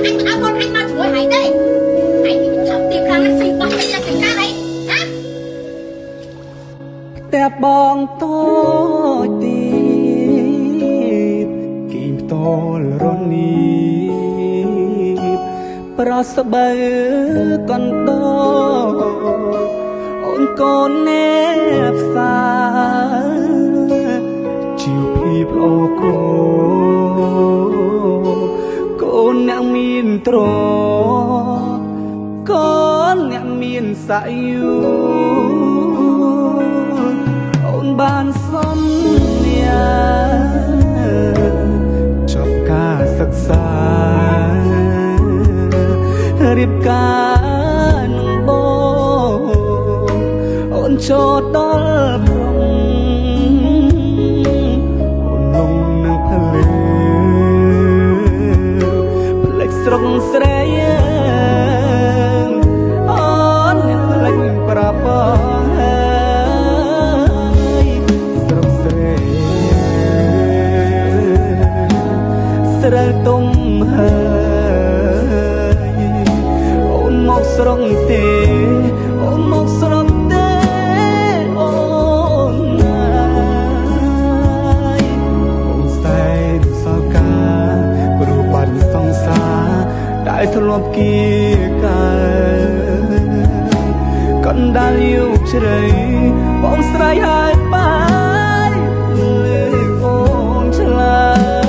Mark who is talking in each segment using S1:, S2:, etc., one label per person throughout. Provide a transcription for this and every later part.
S1: anh áo con anh mà chuối hãy đây anh thầm tìm ra nó xinh quá là xinh ca đấy hả
S2: แต่បងតូចទៀតគីតលរនីប្រសបើកណ្ដោអូនកូនណែផ្សាជីវភាពអូកូកូនអ្នកមានទ្រកូនអ្នកមានសាយុអូនបានសំញាចប់ការសិក្សារៀបការនឹងបងអូនចូលដល់ព្រំអូនលងនឹងផ្លេចស្រុកស្រែអូនអ្នកផ្លេចប្រាប់បងស្រុកស្រែស្រែទុំហើយមកស្រុកទេអូនមកស្រុកទេអូនណាយអូនសែនសោកាព្រោះបាត់សង្សារដែលធ្លាប់គៀកាកណ្ដាលយុគជ្រៃបងស្រ័យហើយបាយលើអូនឆ្លើយ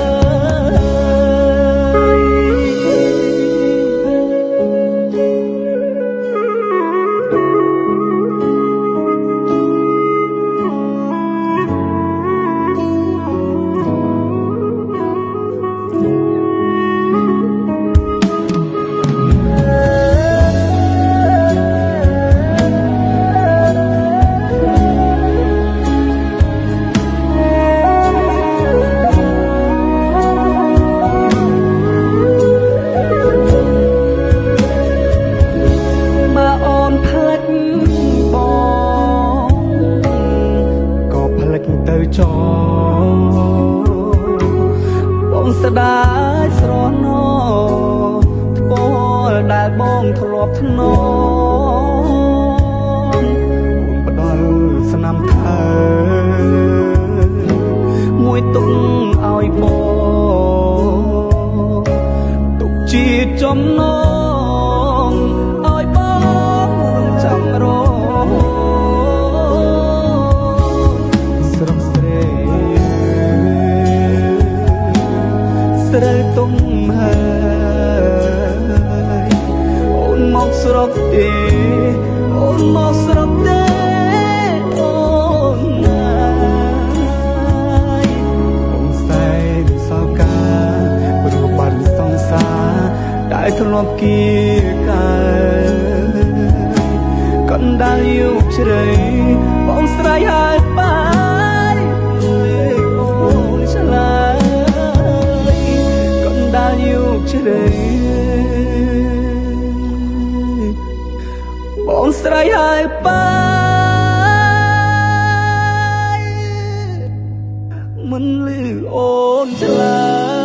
S2: ទៅចបងស្ដាយស្រណោថ្ពល់ដែលបងធ្លាប់ធ្នមផ្ដល់ស្នាមថើមួយទុកឲ្យបងទុកជាចំណងឲ្យបងរងចាំរងស្រីទុំហើយអូនមកស្រុកទេអូនមកស្រុកទេអូនណាយអូនសែនសោកាព្រោះបាត់សង្សារដែលធ្លាប់គៀកាកណ្ដាលយុគជ្រៃបងស្រ័យហើយបាយអូនឆ្លើយយុគជ្រៃបងស្រ័យហើយបាយមិនលឺអូនឆ្លើយ